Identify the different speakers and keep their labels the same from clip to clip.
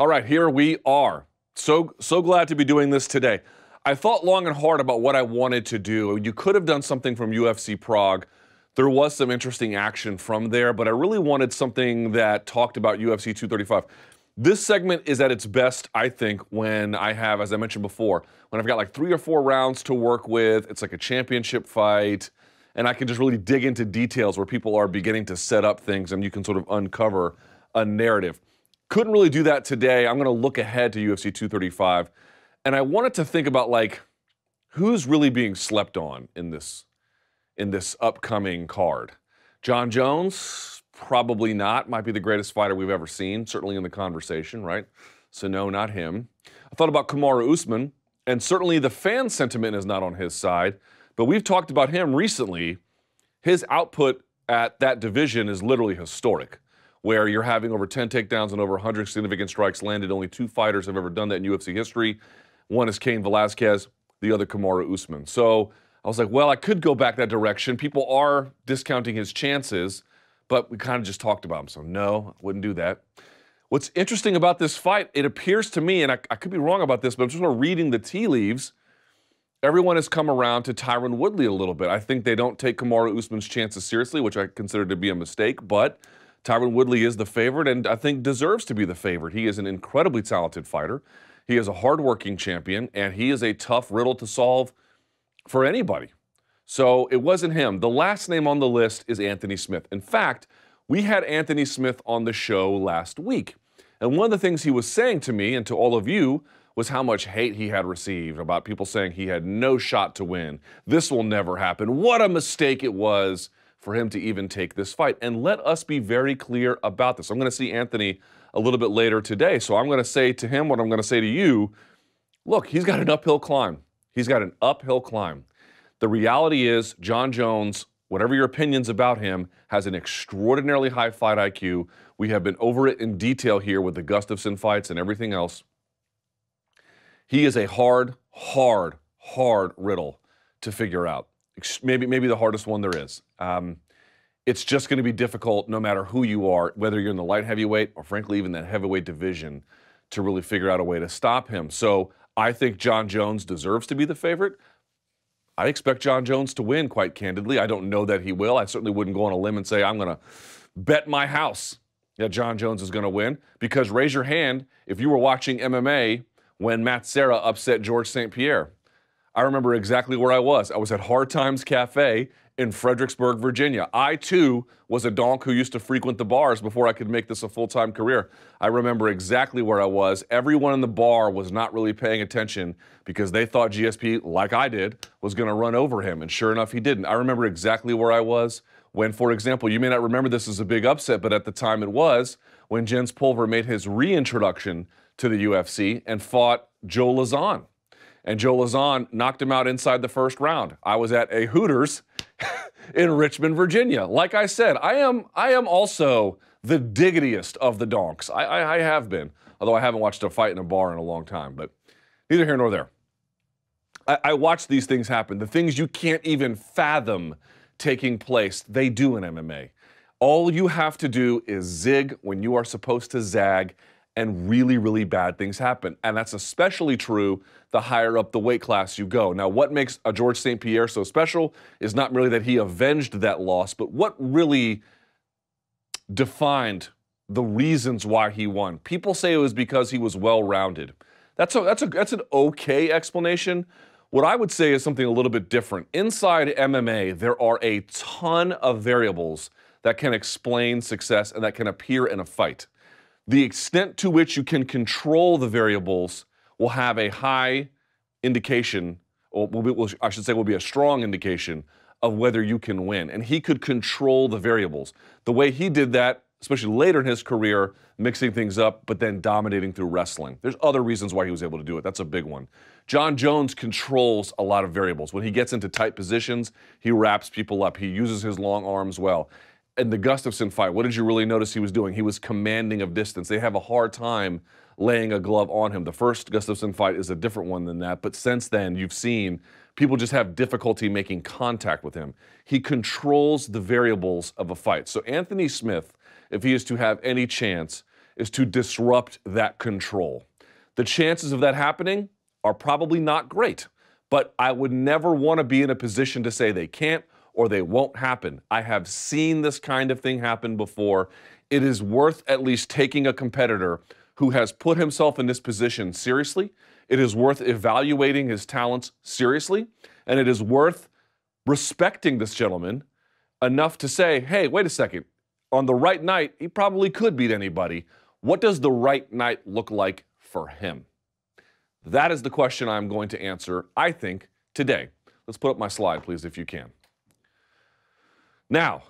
Speaker 1: All right, here we are. So glad to be doing this today. I thought long and hard about what I wanted to do. You could have done something from UFC Prague. There was some interesting action from there, but I really wanted something that talked about UFC 235. This segment is at its best, I think, when I have, as I mentioned before, when I've got like 3 or 4 rounds to work with. It's like a championship fight, and I can just really dig into details where people are beginning to set up things, and you can sort of uncover a narrative. Couldn't really do that today. I'm going to look ahead to UFC 235, and I wanted to think about like who's really being slept on in this upcoming card. Jon Jones, probably not. Might be the greatest fighter we've ever seen, certainly in the conversation, right? So no, not him. I thought about Kamaru Usman, and certainly the fan sentiment is not on his side, but we've talked about him recently. His output at that division is literally historic, where you're having over 10 takedowns and over 100 significant strikes landed. Only 2 fighters have ever done that in UFC history. One is Cain Velasquez, the other Kamaru Usman. So I was like, well, I could go back that direction. People are discounting his chances, but we kind of just talked about him. So no, I wouldn't do that. What's interesting about this fight, it appears to me, and I could be wrong about this, but I'm just reading the tea leaves, everyone has come around to Tyron Woodley a little bit. I think they don't take Kamaru Usman's chances seriously, which I consider to be a mistake, but Tyron Woodley is the favorite and I think deserves to be the favorite. He is an incredibly talented fighter. He is a hardworking champion, and he is a tough riddle to solve for anybody. So it wasn't him. The last name on the list is Anthony Smith. In fact, we had Anthony Smith on the show last week. And one of the things he was saying to me and to all of you was how much hate he had received about people saying he had no shot to win. This will never happen. What a mistake it was for him to even take this fight. And let us be very clear about this. I'm going to see Anthony a little bit later today. So I'm going to say to him what I'm going to say to you. Look, he's got an uphill climb. He's got an uphill climb. The reality is Jon Jones, whatever your opinions about him, has an extraordinarily high fight IQ. We have been over it in detail here with the Gustafsson fights and everything else. He is a hard riddle to figure out. Maybe the hardest one there is. It's just going to be difficult no matter who you are, whether you're in the light heavyweight or frankly even that heavyweight division, to really figure out a way to stop him. So I think Jon Jones deserves to be the favorite. I expect Jon Jones to win, quite candidly. I don't know that he will. I certainly wouldn't go on a limb and say, I'm going to bet my house that Jon Jones is going to win, because raise your hand if you were watching MMA when Matt Serra upset George St. Pierre. I remember exactly where I was. I was at Hard Times Cafe in Fredericksburg, Virginia. I, too, was a donk who used to frequent the bars before I could make this a full-time career. I remember exactly where I was. Everyone in the bar was not really paying attention because they thought GSP, like I did, was going to run over him, and sure enough, he didn't. I remember exactly where I was when, for example, you may not remember this as a big upset, but at the time it was, when Jens Pulver made his reintroduction to the UFC and fought Joe Lauzon. And Joe Lauzon knocked him out inside the first round. I was at a Hooters in Richmond, Virginia. Like I said, I am also the diggityest of the donks. I have been, although I haven't watched a fight in a bar in a long time, but neither here nor there. I watch these things happen. The things you can't even fathom taking place, they do in MMA. All you have to do is zig when you are supposed to zag, and really bad things happen. And that's especially true the higher up the weight class you go. Now, what makes a George St. Pierre so special is not merely that he avenged that loss, but what really defined the reasons why he won. People say it was because he was well-rounded. That's an okay explanation. What I would say is something a little bit different. Inside MMA, there are a ton of variables that can explain success and that can appear in a fight. The extent to which you can control the variables will have a high indication, or will be a strong indication of whether you can win. And he could control the variables. The way he did that, especially later in his career, mixing things up, but then dominating through wrestling. There's other reasons why he was able to do it. That's a big one. Jon Jones controls a lot of variables. When he gets into tight positions, he wraps people up. He uses his long arms well. In the Gustafsson fight, what did you really notice he was doing? He was commanding of distance. They have a hard time laying a glove on him. The first Gustafsson fight is a different one than that, but since then, you've seen people just have difficulty making contact with him. He controls the variables of a fight. So Anthony Smith, if he is to have any chance, is to disrupt that control. The chances of that happening are probably not great, but I would never want to be in a position to say they can't or they won't happen. I have seen this kind of thing happen before. It is worth at least taking a competitor who has put himself in this position seriously. It is worth evaluating his talents seriously, and it is worth respecting this gentleman enough to say, hey, wait a second, on the right night, he probably could beat anybody. What does the right night look like for him? That is the question I'm going to answer, I think, today. Let's put up my slide, please, if you can. Now,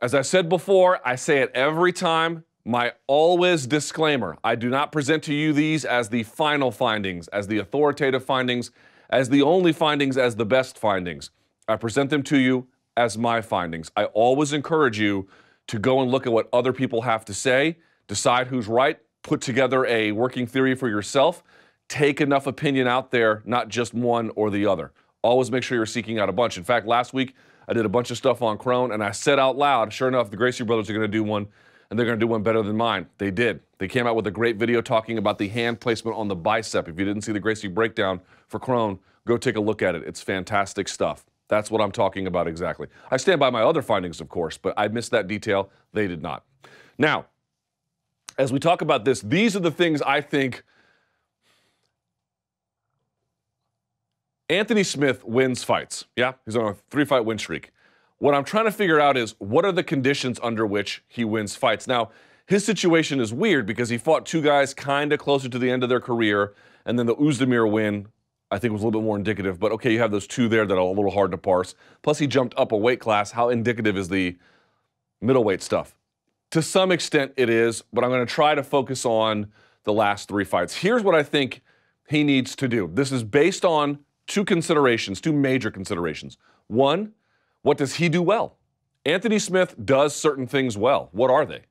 Speaker 1: as I said before, I say it every time, my always disclaimer. I do not present to you these as the final findings, as the authoritative findings, as the only findings, as the best findings. I present them to you as my findings. I always encourage you to go and look at what other people have to say, decide who's right, put together a working theory for yourself, take enough opinion out there, not just one or the other. Always make sure you're seeking out a bunch. In fact, last week, I did a bunch of stuff on Crone, and I said out loud, sure enough, the Gracie brothers are going to do one, and they're going to do one better than mine. They did. They came out with a great video talking about the hand placement on the bicep. If you didn't see the Gracie breakdown for Crone, go take a look at it. It's fantastic stuff. That's what I'm talking about exactly. I stand by my other findings, of course, but I missed that detail. They did not. Now, as we talk about this, these are the things I think Anthony Smith wins fights. Yeah, he's on a 3-fight win streak. What I'm trying to figure out is what are the conditions under which he wins fights. Now, his situation is weird because he fought two guys kind of closer to the end of their career, and then the Oezdemir win, I think, was a little bit more indicative. But okay, you have those two there that are a little hard to parse. Plus, he jumped up a weight class. How indicative is the middleweight stuff? To some extent, it is, but I'm going to try to focus on the last 3 fights. Here's what I think he needs to do. This is based on two major considerations. One, what does he do well? Anthony Smith does certain things well. What are they?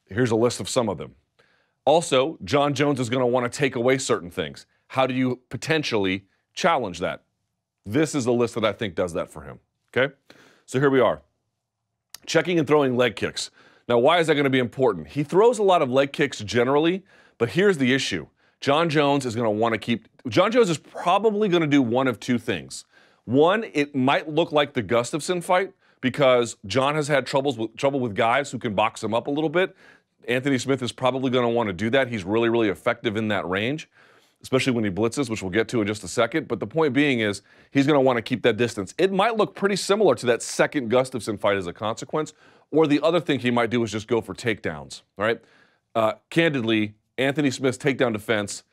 Speaker 1: Here's a list of some of them. Also, Jon Jones is going to want to take away certain things. How do you potentially challenge that? This is a list that I think does that for him. Okay? So here we are. Checking and throwing leg kicks. Now, why is that going to be important? He throws a lot of leg kicks generally, but here's the issue. Jon Jones is going to want to keep... Jon Jones is probably going to do one of two things. One, it might look like the Gustafsson fight because Jon has had trouble with guys who can box him up a little bit. Anthony Smith is probably going to want to do that. He's really, really effective in that range, especially when he blitzes, which we'll get to in just a second. But the point being is he's going to want to keep that distance. It might look pretty similar to that second Gustafsson fight as a consequence, or the other thing he might do is just go for takedowns, all right? Candidly, Anthony Smith's takedown defense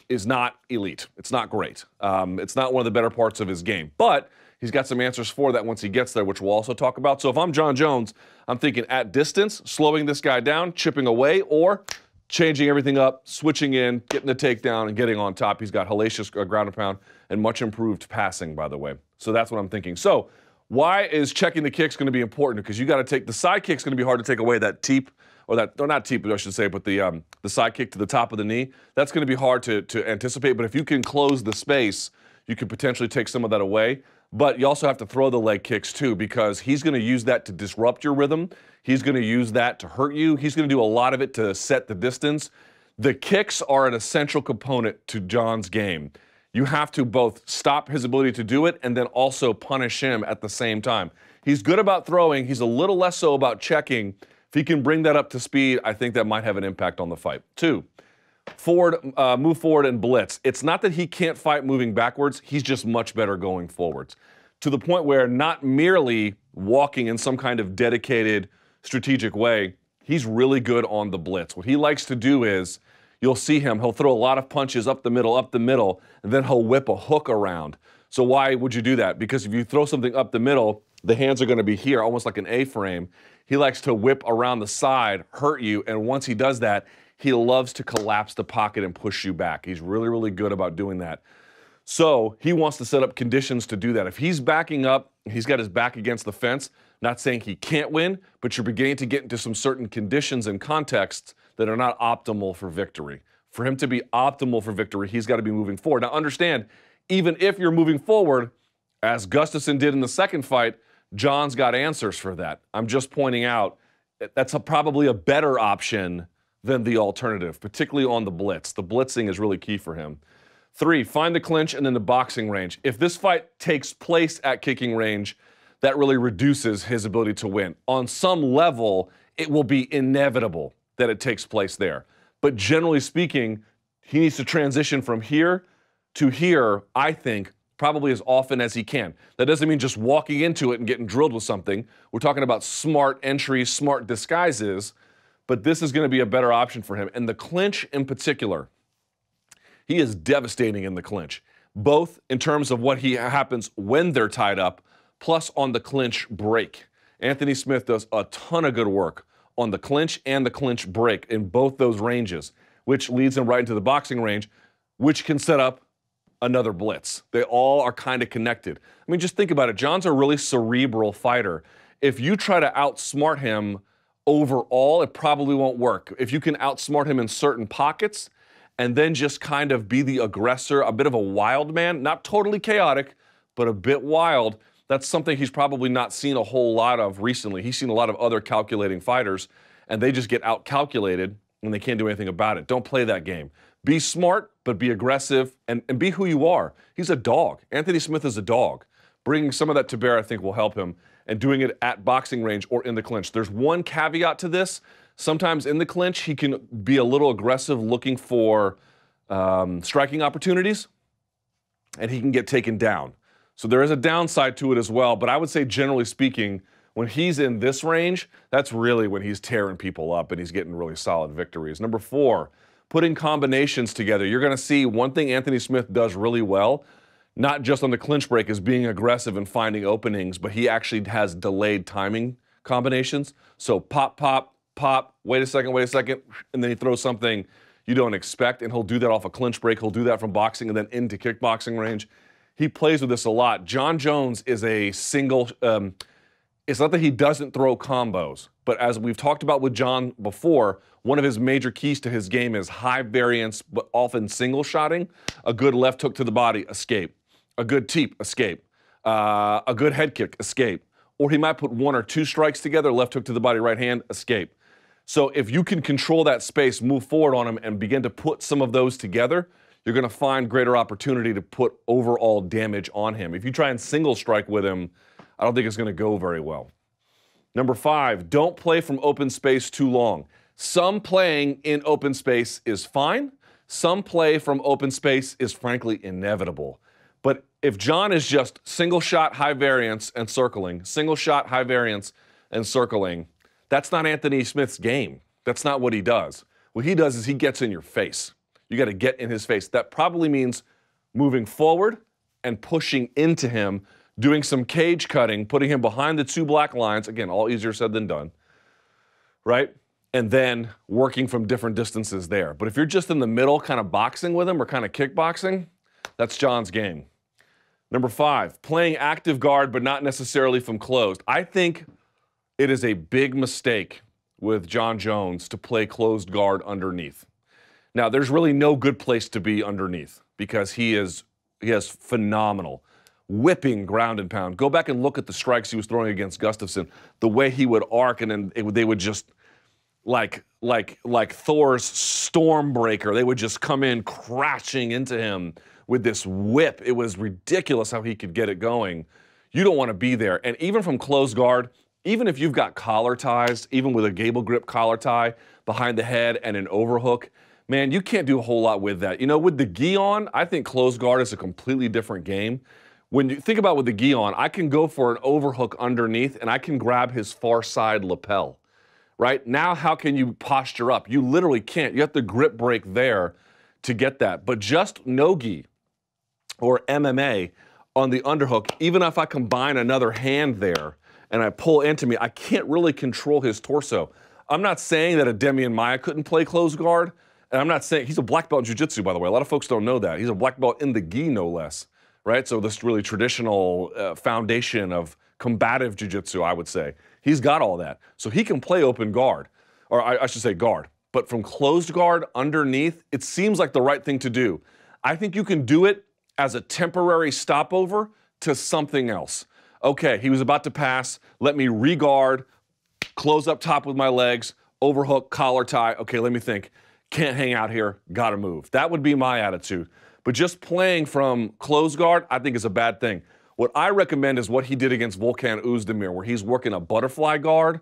Speaker 1: is not elite. It's not great. It's not one of the better parts of his game. But he's got some answers for that once he gets there, which we'll also talk about. So if I'm Jon Jones, I'm thinking at distance, slowing this guy down, chipping away, or changing everything up, switching in, getting the takedown, and getting on top. He's got hellacious ground and pound and much improved passing, by the way. So that's what I'm thinking. So why is checking the kicks going to be important? Because you got to take the side kick's going to be hard to take away, that teep, or not teep, I should say, but the side kick to the top of the knee. That's going to be hard to anticipate. But if you can close the space, you could potentially take some of that away. But you also have to throw the leg kicks too, because he's going to use that to disrupt your rhythm. He's going to use that to hurt you. He's going to do a lot of it to set the distance. The kicks are an essential component to Jon's game. You have to both stop his ability to do it and then also punish him at the same time. He's good about throwing. He's a little less so about checking. If he can bring that up to speed, I think that might have an impact on the fight. 2, move forward and blitz. It's not that he can't fight moving backwards. He's just much better going forwards. To the point where not merely walking in some kind of dedicated, strategic way, he's really good on the blitz. What he likes to do is, you'll see him, he'll throw a lot of punches up the middle, and then he'll whip a hook around. So why would you do that? Because if you throw something up the middle, the hands are going to be here, almost like an A-frame. He likes to whip around the side, hurt you, and once he does that, he loves to collapse the pocket and push you back. He's really, really good about doing that. So he wants to set up conditions to do that. If he's backing up, he's got his back against the fence, not saying he can't win, but you're beginning to get into some certain conditions and contexts that are not optimal for victory. For him to be optimal for victory, he's got to be moving forward. Now understand, even if you're moving forward, as Gustafsson did in the second fight, Jon's got answers for that. I'm just pointing out that's probably a better option than the alternative, particularly on the blitz. The blitzing is really key for him. 3, find the clinch and then the boxing range. If this fight takes place at kicking range, that really reduces his ability to win. On some level, it will be inevitable that it takes place there. But generally speaking, he needs to transition from here to here, I think, probably as often as he can. That doesn't mean just walking into it and getting drilled with something. We're talking about smart entries, smart disguises, but this is going to be a better option for him. And the clinch in particular, he is devastating in the clinch, both in terms of what happens when they're tied up, plus on the clinch break. Anthony Smith does a ton of good work on the clinch and the clinch break in both those ranges, which leads him right into the boxing range, which can set up another blitz. They all are kind of connected. I mean, just think about it. Jon's a really cerebral fighter. If you try to outsmart him overall, it probably won't work. If you can outsmart him in certain pockets and then just kind of be the aggressor, a bit of a wild man, not totally chaotic, but a bit wild, that's something he's probably not seen a whole lot of recently. He's seen a lot of other calculating fighters, and they just get out-calculated and they can't do anything about it. Don't play that game. Be smart, but be aggressive, and be who you are. He's a dog. Anthony Smith is a dog. Bringing some of that to bear, I think, will help him, and doing it at boxing range or in the clinch. There's one caveat to this. Sometimes in the clinch, he can be a little aggressive looking for striking opportunities, and he can get taken down. So there is a downside to it as well, but I would say, generally speaking, when he's in this range, that's really when he's tearing people up and he's getting really solid victories. Number 4, putting combinations together. You're going to see one thing Anthony Smith does really well, not just on the clinch break, is being aggressive and finding openings, but he actually has delayed timing combinations. So pop, pop, pop, wait a second, and then he throws something you don't expect, and he'll do that off a clinch break. He'll do that from boxing and then into kickboxing range. He plays with this a lot. Jon Jones is a single, it's not that he doesn't throw combos, but as we've talked about with Jon before, one of his major keys to his game is high variance, but often single shotting. A good left hook to the body, escape. A good teep, escape. A good head kick, escape. Or he might put 1 or 2 strikes together, left hook to the body, right hand, escape. So if you can control that space, move forward on him, and begin to put some of those together, you're going to find greater opportunity to put overall damage on him. If you try and single strike with him, I don't think it's going to go very well. Number 5, don't play from open space too long. Some playing in open space is fine. Some play from open space is frankly inevitable. But if Jon is just single shot, high variance, and circling, single shot, high variance, and circling, that's not Anthony Smith's game. That's not what he does. What he does is he gets in your face. You got to get in his face. That probably means moving forward and pushing into him, doing some cage cutting, putting him behind the 2 black lines. Again, all easier said than done, right? And then working from different distances there. But if you're just in the middle kind of boxing with him or kind of kickboxing, that's Jon's game. Number 5, playing active guard but not necessarily from closed. I think it is a big mistake with Jon Jones to play closed guard underneath. Now, there's really no good place to be underneath because he has phenomenal whipping ground and pound. Go back and look at the strikes he was throwing against Gustafsson, the way he would arc, and then they would just, like Thor's Stormbreaker, they would just come in crashing into him with this whip. It was ridiculous how he could get it going. You don't want to be there. And even from close guard, even if you've got collar ties, even with a gable grip collar tie behind the head and an overhook, man, you can't do a whole lot with that. You know, with the gi on, I think close guard is a completely different game. When you think about with the gi on, I can go for an overhook underneath and I can grab his far side lapel, right? Now, how can you posture up? You literally can't. You have to grip break there to get that. But just no-gi or MMA on the underhook, even if I combine another hand there and I pull into me, I can't really control his torso. I'm not saying that a Demian Maia couldn't play close guard, and I'm not saying, he's a black belt in jiu-jitsu, by the way. A lot of folks don't know that. He's a black belt in the gi, no less, right? So this really traditional foundation of combative jiu-jitsu, I would say. He's got all that. So he can play open guard, or I should say guard. But from closed guard underneath, it seems like the right thing to do. I think you can do it as a temporary stopover to something else. Okay, he was about to pass. Let me re-guard, close up top with my legs, overhook, collar tie. Okay, let me think. Can't hang out here. Got to move. That would be my attitude. But just playing from close guard, I think is a bad thing. What I recommend is what he did against Volkan Oezdemir, where he's working a butterfly guard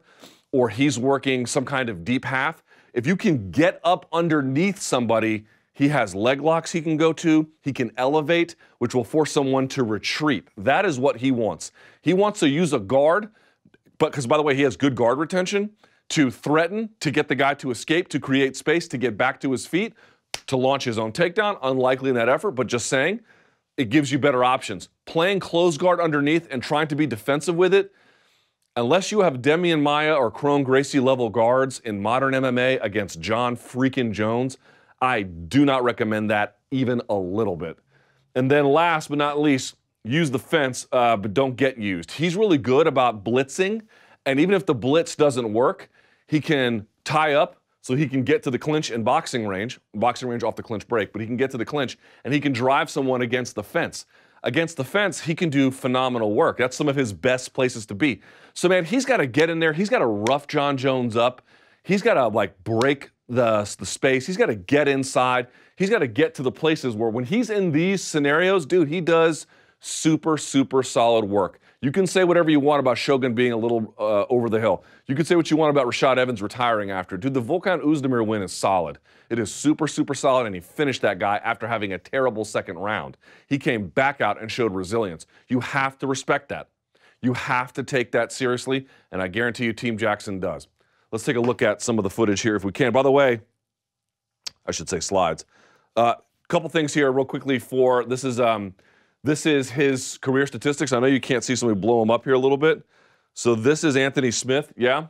Speaker 1: or he's working some kind of deep half. If you can get up underneath somebody, he has leg locks he can go to. He can elevate, which will force someone to retreat. That is what he wants. He wants to use a guard, but because, by the way, he has good guard retention, to threaten, to get the guy to escape, to create space, to get back to his feet, to launch his own takedown. Unlikely in that effort, but just saying, it gives you better options. Playing close guard underneath and trying to be defensive with it, unless you have Demian Maia or Kron Gracie level guards in modern MMA against Jon freaking Jones, I do not recommend that even a little bit. And then last but not least, use the fence, but don't get used. He's really good about blitzing, and even if the blitz doesn't work, he can tie up so he can get to the clinch and boxing range off the clinch break, but he can get to the clinch and he can drive someone against the fence. Against the fence, he can do phenomenal work. That's some of his best places to be. So, man, he's got to get in there. He's got to rough Jon Jones up. He's got to, like, break the space. He's got to get inside. He's got to get to the places where when he's in these scenarios, dude, he does super, super solid work. You can say whatever you want about Shogun being a little over the hill. You can say what you want about Rashad Evans retiring after. Dude, the Volkan Oezdemir win is solid. It is super, super solid, and he finished that guy after having a terrible second round. He came back out and showed resilience. You have to respect that. You have to take that seriously, and I guarantee you Team Jackson does. Let's take a look at some of the footage here if we can. By the way, I should say slides. Couple things here real quickly for, this is his career statistics. I know you can't see, so let me blow them up here a little bit. So this is Anthony Smith, yeah?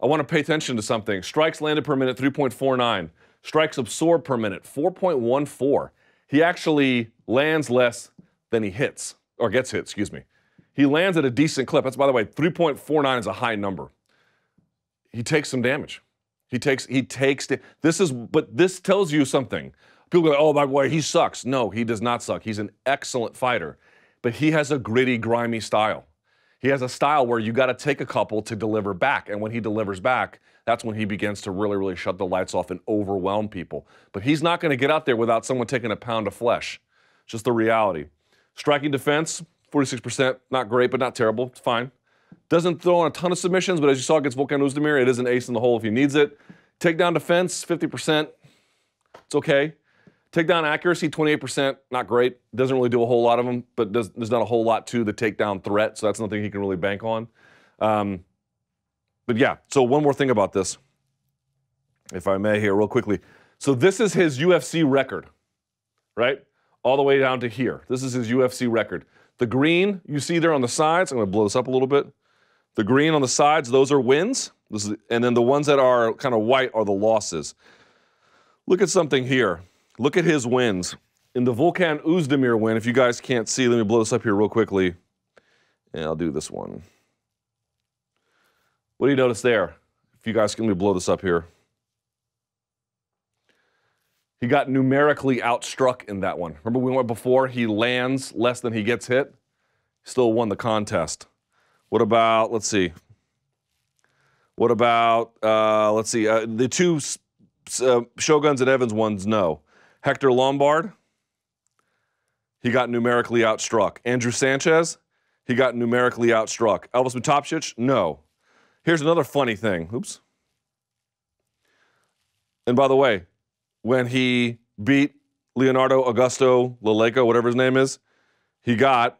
Speaker 1: I want to pay attention to something. Strikes landed per minute, 3.49. Strikes absorbed per minute, 4.14. He actually lands less than he hits, or gets hit, excuse me. He lands at a decent clip. That's, by the way, 3.49 is a high number. He takes some damage. But this tells you something. People go, oh, my boy, he sucks. No, he does not suck. He's an excellent fighter, but he has a gritty, grimy style. He has a style where you got to take a couple to deliver back, and when he delivers back, that's when he begins to really, really shut the lights off and overwhelm people. But he's not going to get out there without someone taking a pound of flesh. It's just the reality. Striking defense, 46%, not great, but not terrible. It's fine. Doesn't throw on a ton of submissions, but as you saw against Volkan Oezdemir, it is an ace in the hole if he needs it. Takedown defense, 50%. It's okay. Takedown accuracy, 28%, not great. Doesn't really do a whole lot of them, but there's not a whole lot to the takedown threat, so that's nothing he can really bank on. But yeah, so one more thing about this, if I may here real quickly. So this is his UFC record, right? All the way down to here. This is his UFC record. The green you see there on the sides, I'm going to blow this up a little bit. The green on the sides, those are wins. And then the ones that are kind of white are the losses. Look at something here. Look at his wins. In the Volkan Oezdemir win, if you guys can't see, let me blow this up here real quickly. And I'll do this one. What do you notice there? If you guys can, let me blow this up here. He got numerically outstruck in that one. Remember we went before? He lands less than he gets hit. Still won the contest. What about, let's see. What about, the two Shoguns and Evans ones, no. Hector Lombard, he got numerically outstruck. Andrew Sanchez, he got numerically outstruck. Elvis Matopcic, no. Here's another funny thing. Oops. And by the way, when he beat Leonardo Augusto Leleco, whatever his name is, he got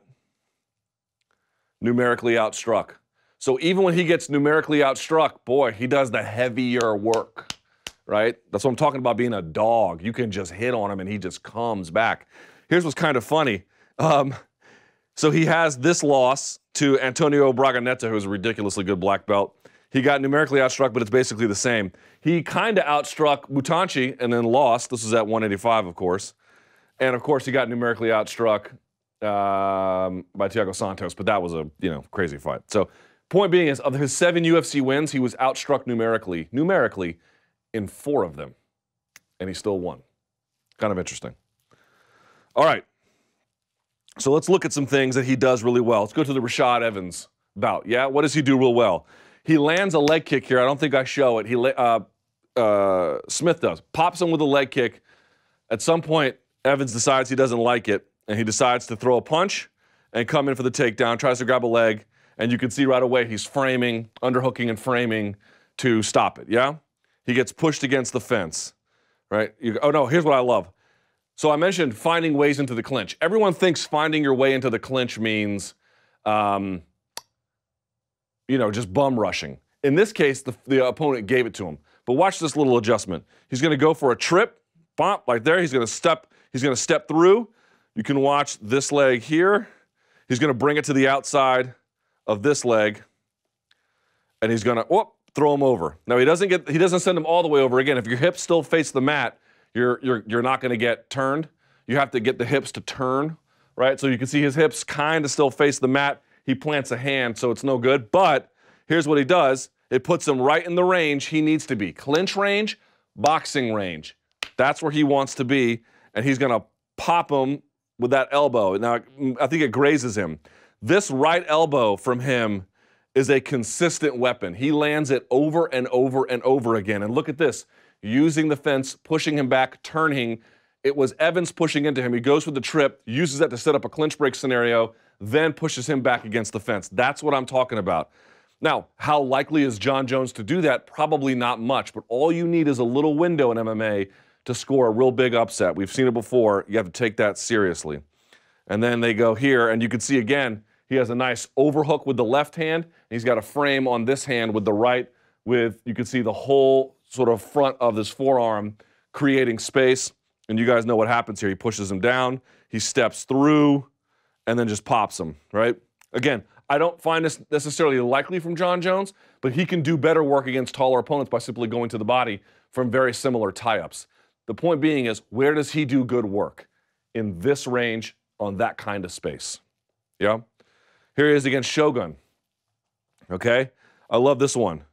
Speaker 1: numerically outstruck. So even when he gets numerically outstruck, boy, he does the heavier work, right? That's what I'm talking about being a dog. You can just hit on him and he just comes back. Here's what's kind of funny. So he has this loss to Antonio Braganeta, who's a ridiculously good black belt. He got numerically outstruck, but it's basically the same. He kind of outstruck Mutanchi and then lost. This was at 185, of course. And, of course, he got numerically outstruck by Thiago Santos, but that was a, crazy fight. So point being is, of his 7 UFC wins, he was outstruck numerically in 4 of them. And he still won. Kind of interesting. All right. So let's look at some things that he does really well. Let's go to the Rashad Evans bout. Yeah, what does he do real well? He lands a leg kick here. I don't think I show it. Smith does. Pops him with a leg kick. At some point, Evans decides he doesn't like it, and he decides to throw a punch and come in for the takedown, tries to grab a leg, and you can see right away he's framing, underhooking and framing to stop it, yeah? He gets pushed against the fence, right? Oh, no, here's what I love. So I mentioned finding ways into the clinch. Everyone thinks finding your way into the clinch means, just bum rushing. In this case, the opponent gave it to him. But watch this little adjustment. He's going to go for a trip, bump, right there. He's going to step through. You can watch this leg here. He's going to bring it to the outside of this leg, and he's going to throw him over. Now he doesn't send him all the way over. Again, if your hips still face the mat, you're not going to get turned. You have to get the hips to turn, right? So you can see his hips kind of still face the mat. He plants a hand, so it's no good. But here's what he does. It puts him right in the range he needs to be. Clinch range, boxing range. That's where he wants to be, and he's going to pop him with that elbow. Now, I think it grazes him. This right elbow from him is a consistent weapon. He lands it over and over and over again. And look at this. Using the fence, pushing him back, turning. It was Evans pushing into him. He goes for the trip, uses that to set up a clinch break scenario, then pushes him back against the fence. That's what I'm talking about. Now, how likely is Jon Jones to do that? Probably not much, but all you need is a little window in MMA to score a real big upset. We've seen it before. You have to take that seriously. And then they go here, and you can see again, he has a nice overhook with the left hand, and he's got a frame on this hand with the right, you can see the whole sort of front of this forearm creating space. And you guys know what happens here. He pushes him down, he steps through, and then just pops him, right? Again, I don't find this necessarily likely from Jon Jones, but he can do better work against taller opponents by simply going to the body from very similar tie-ups. The point being is, where does he do good work? In this range, on that kind of space. Yeah? Here he is against Shogun. Okay? I love this one.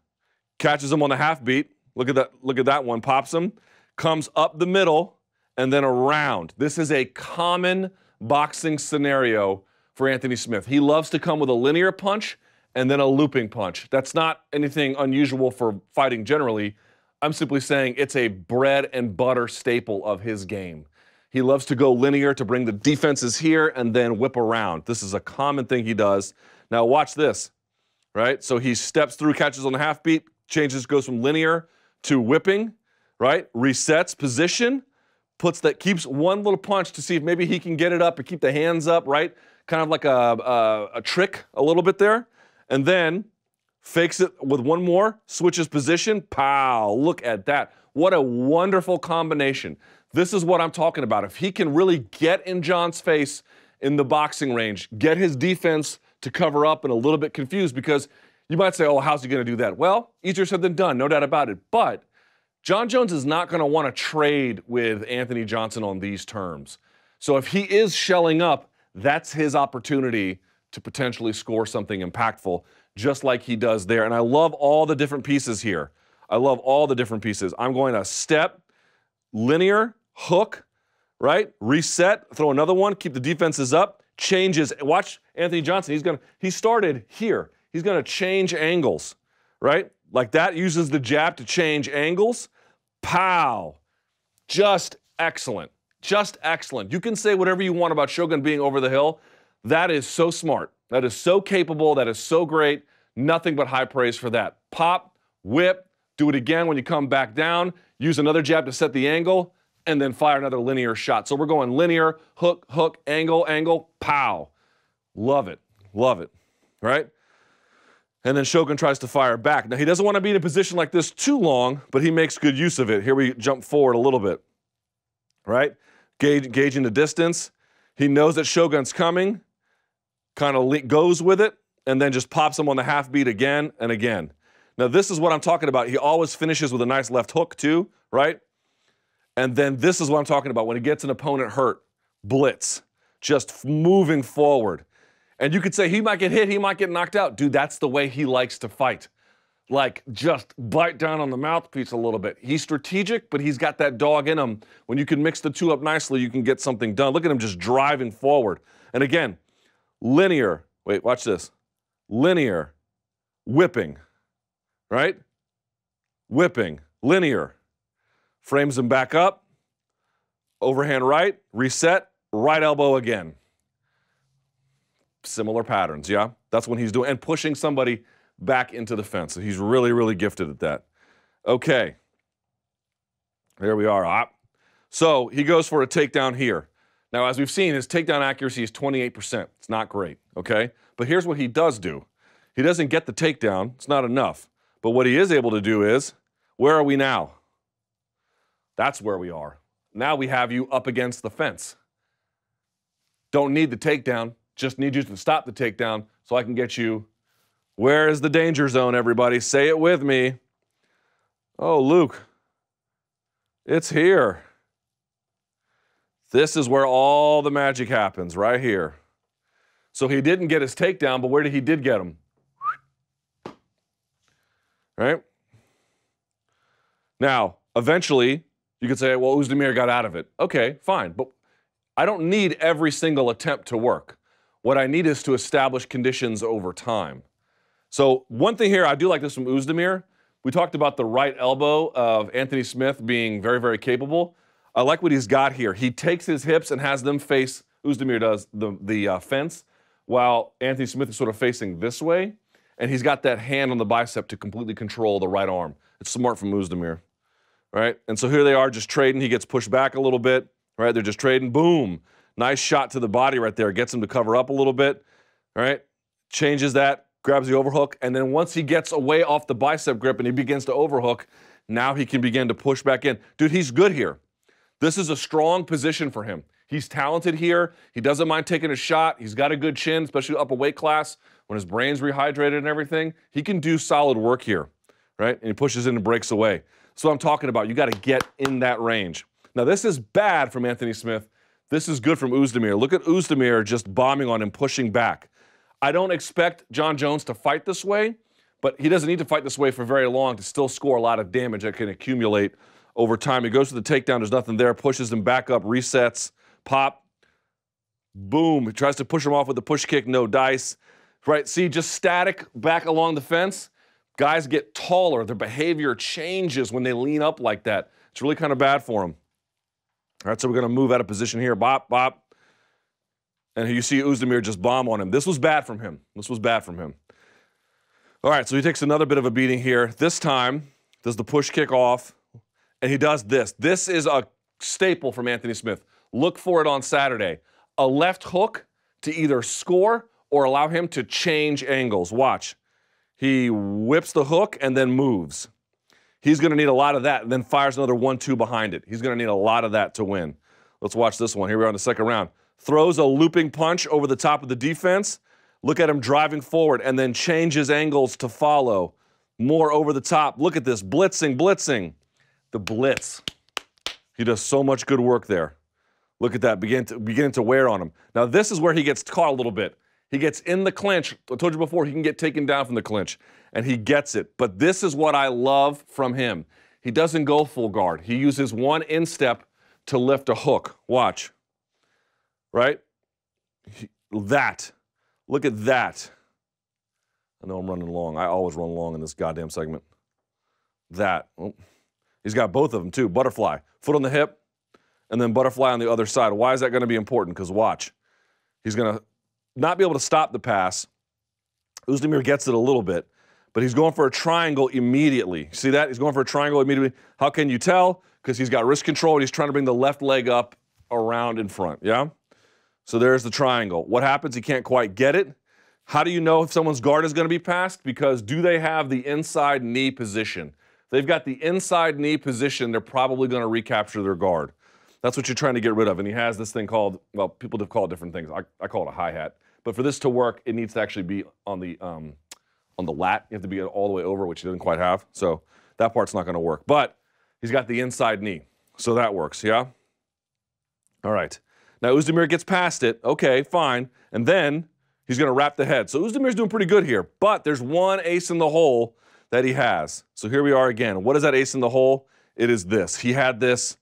Speaker 1: Catches him on the half beat. Look at that one. Pops him. Comes up the middle and then around. This is a common boxing scenario for Anthony Smith. He loves to come with a linear punch and then a looping punch. That's not anything unusual for fighting generally. I'm simply saying it's a bread and butter staple of his game. He loves to go linear to bring the defenses here and then whip around. This is a common thing he does. Now watch this, right? So he steps through, catches on the half beat, goes from linear to whipping, right? Resets position, keeps one little punch to see if maybe he can get it up and keep the hands up, right? Kind of like a trick a little bit there. And then fakes it with one more, switches position, pow, look at that. What a wonderful combination. This is what I'm talking about. If he can really get in Jon's face in the boxing range, get his defense to cover up and a little bit confused, because you might say, oh, how's he going to do that? Well, easier said than done, no doubt about it. But Jon Jones is not going to want to trade with Anthony Johnson on these terms. So if he is shelling up, that's his opportunity to potentially score something impactful, just like he does there. And I love all the different pieces here. I love all the different pieces. I'm going to step, linear, hook, right? Reset, throw another one, keep the defenses up, changes. Watch Anthony Johnson. He started here. He's going to change angles, right? Like that, uses the jab to change angles. Pow. Just excellent. Just excellent. You can say whatever you want about Shogun being over the hill. That is so smart. That is so capable. That is so great. Nothing but high praise for that. Pop, whip, do it again when you come back down. Use another jab to set the angle, and then fire another linear shot. So we're going linear, hook, hook, angle, angle, pow. Love it. Love it. Right? And then Shogun tries to fire back. Now, he doesn't want to be in a position like this too long, but he makes good use of it. Here we jump forward a little bit. Right? Gauging the distance. He knows that Shogun's coming, kind of goes with it, and then just pops him on the half beat again and again. Now, this is what I'm talking about. He always finishes with a nice left hook, too, right? And then this is what I'm talking about. When he gets an opponent hurt, blitz, just moving forward. And you could say he might get hit, he might get knocked out. Dude, that's the way he likes to fight. Like, just bite down on the mouthpiece a little bit. He's strategic, but he's got that dog in him. When you can mix the two up nicely, you can get something done. Look at him just driving forward. And again, linear. Wait, watch this. Linear, whipping. right? Whipping, linear. Frames him back up, overhand right, reset, right elbow again. Similar patterns, yeah? That's when he's doing, and pushing somebody back into the fence. So he's really, really gifted at that. Okay. There we are. So he goes for a takedown here. Now, as we've seen, his takedown accuracy is 28%. It's not great, okay? But here's what he does do. He doesn't get the takedown. It's not enough. But what he is able to do is, where are we now? That's where we are. Now we have you up against the fence. Don't need the takedown. Just need you to stop the takedown so I can get you. Where is the danger zone, everybody? Say it with me. Oh, Luke. It's here. This is where all the magic happens, right here. So he didn't get his takedown, but where did he get him? Right? Now, eventually, you could say, well, Oezdemir got out of it. Okay, fine. But I don't need every single attempt to work. What I need is to establish conditions over time. So one thing here, I do like this from Oezdemir. We talked about the right elbow of Anthony Smith being very, very capable. I like what he's got here. He takes his hips and has them face, Oezdemir does, the fence, while Anthony Smith is sort of facing this way. And he's got that hand on the bicep to completely control the right arm. It's smart from Oezdemir, right? And so here they are just trading. He gets pushed back a little bit, right? They're just trading. Boom. Nice shot to the body right there. Gets him to cover up a little bit, right? Changes that, grabs the overhook, and then once he gets away off the bicep grip and he begins to overhook, now he can begin to push back in. Dude, he's good here. This is a strong position for him. He's talented here. He doesn't mind taking a shot. He's got a good chin, especially up a weight class. When his brain's rehydrated and everything, he can do solid work here, right? And he pushes in and breaks away. So I'm talking about, you got to get in that range. Now, this is bad from Anthony Smith. This is good from Oezdemir. Look at Oezdemir just bombing on him, pushing back. I don't expect Jon Jones to fight this way, but he doesn't need to fight this way for very long to still score a lot of damage that can accumulate over time. He goes to the takedown, there's nothing there, pushes him back up, resets, pop, boom. He tries to push him off with the push kick, no dice. Right, see, just static back along the fence. Guys get taller. Their behavior changes when they lean up like that. It's really kind of bad for them. All right, so we're going to move out of position here. Bop, bop. And you see Oezdemir just bomb on him. This was bad from him. This was bad from him. All right, so he takes another bit of a beating here. This time, does the push kick off, and he does this. This is a staple from Anthony Smith. Look for it on Saturday. A left hook to either score or allow him to change angles. Watch. He whips the hook and then moves. He's going to need a lot of that and then fires another 1-2 behind it. He's going to need a lot of that to win. Let's watch this one. Here we are in the second round. Throws a looping punch over the top of the defense. Look at him driving forward and then changes angles to follow. More over the top. Look at this. Blitzing, blitzing. The blitz. He does so much good work there. Look at that. Beginning to wear on him. Now, this is where he gets caught a little bit. He gets in the clinch. I told you before, he can get taken down from the clinch, and he gets it. But this is what I love from him. He doesn't go full guard. He uses one instep to lift a hook. Watch. Right? That. Look at that. I know I'm running long. I always run long in this goddamn segment. That. Oh. He's got both of them, too. Butterfly. Foot on the hip, and then butterfly on the other side. Why is that going to be important? Because watch. He's going to not be able to stop the pass. Oezdemir gets it a little bit, but he's going for a triangle immediately. See that? He's going for a triangle immediately. How can you tell? Because he's got wrist control, and he's trying to bring the left leg up around in front, yeah? So there's the triangle. What happens? He can't quite get it. How do you know if someone's guard is going to be passed? Because do they have the inside knee position? If they've got the inside knee position, they're probably going to recapture their guard. That's what you're trying to get rid of. And he has this thing called, well, people have called it different things. I call it a hi-hat. But for this to work, it needs to actually be on the lat. You have to be all the way over, which he doesn't quite have. So that part's not going to work. But he's got the inside knee. So that works, yeah? All right. Now Oezdemir gets past it. Okay, fine. And then he's going to wrap the head. So Oezdemir's doing pretty good here. But there's one ace in the hole that he has. So here we are again. What is that ace in the hole? It is this. He had this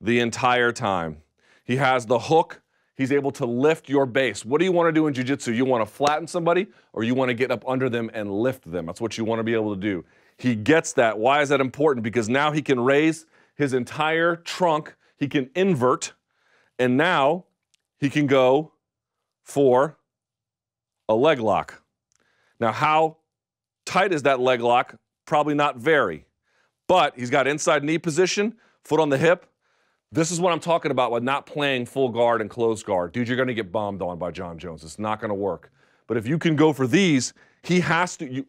Speaker 1: the entire time. He has the hook. He's able to lift your base. What do you want to do in jiu-jitsu? You want to flatten somebody or you want to get up under them and lift them? That's what you want to be able to do. He gets that. Why is that important? Because now he can raise his entire trunk. He can invert. And now he can go for a leg lock. Now, how tight is that leg lock? Probably not very. But he's got inside knee position, foot on the hip. This is what I'm talking about with not playing full guard and closed guard. Dude, you're going to get bombed on by Jon Jones. It's not going to work. But if you can go for these, he has to.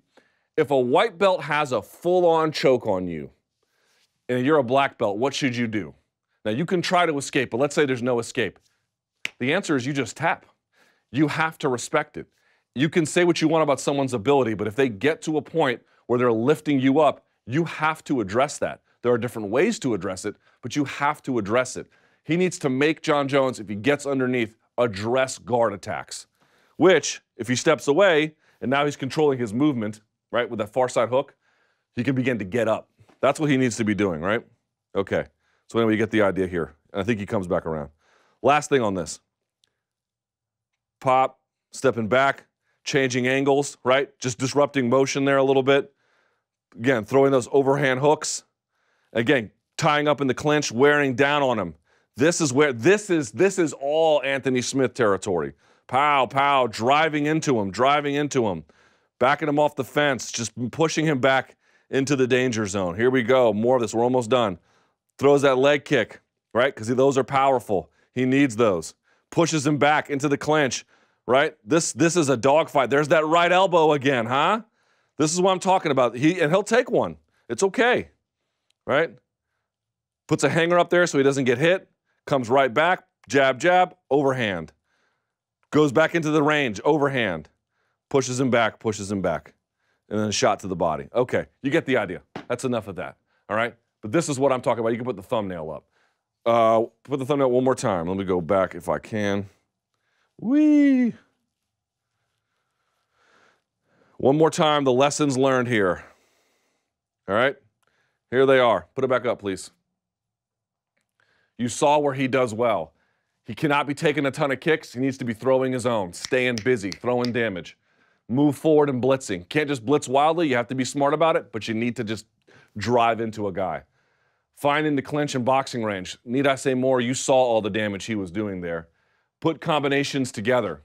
Speaker 1: If a white belt has a full-on choke on you and you're a black belt, what should you do? Now, you can try to escape, but let's say there's no escape. The answer is you just tap. You have to respect it. You can say what you want about someone's ability, but if they get to a point where they're lifting you up, you have to address that. There are different ways to address it, but you have to address it. He needs to make Jon Jones, if he gets underneath, address guard attacks, which, if he steps away and now he's controlling his movement, right, with that far side hook, he can begin to get up. That's what he needs to be doing, right? Okay. So anyway, you get the idea here. And I think he comes back around. Last thing on this. Pop, stepping back, changing angles, right? Just disrupting motion there a little bit. Again, throwing those overhand hooks. Again, tying up in the clinch, wearing down on him. This is this is all Anthony Smith territory. Pow, pow, driving into him, backing him off the fence, just pushing him back into the danger zone. Here we go, more of this, we're almost done. Throws that leg kick, right? Because those are powerful. He needs those. Pushes him back into the clinch, right? This is a dogfight. There's that right elbow again, huh? This is what I'm talking about. And he'll take one. It's okay, right? Puts a hanger up there so he doesn't get hit. Comes right back, jab, jab, overhand. Goes back into the range, overhand. Pushes him back, and then a shot to the body. Okay, you get the idea. That's enough of that, all right? But this is what I'm talking about. You can put the thumbnail up. Put the thumbnail one more time. Let me go back if I can. Whee! One more time, the lessons learned here. All right? Here they are. Put it back up, please. You saw where he does well. He cannot be taking a ton of kicks. He needs to be throwing his own, staying busy, throwing damage. Move forward and blitzing. Can't just blitz wildly. You have to be smart about it, but you need to just drive into a guy. Finding the clinch and boxing range. Need I say more? You saw all the damage he was doing there. Put combinations together.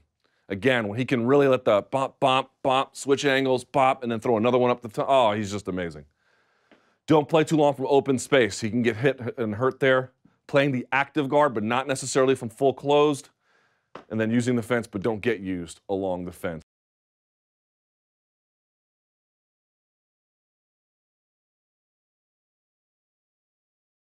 Speaker 1: Again, when he can really let the bop, bop, bop, switch angles, pop, and then throw another one up the top. Oh, he's just amazing. Don't play too long from open space. He can get hit and hurt there. Playing the active guard, but not necessarily from full closed. And then using the fence, but don't get used along the fence.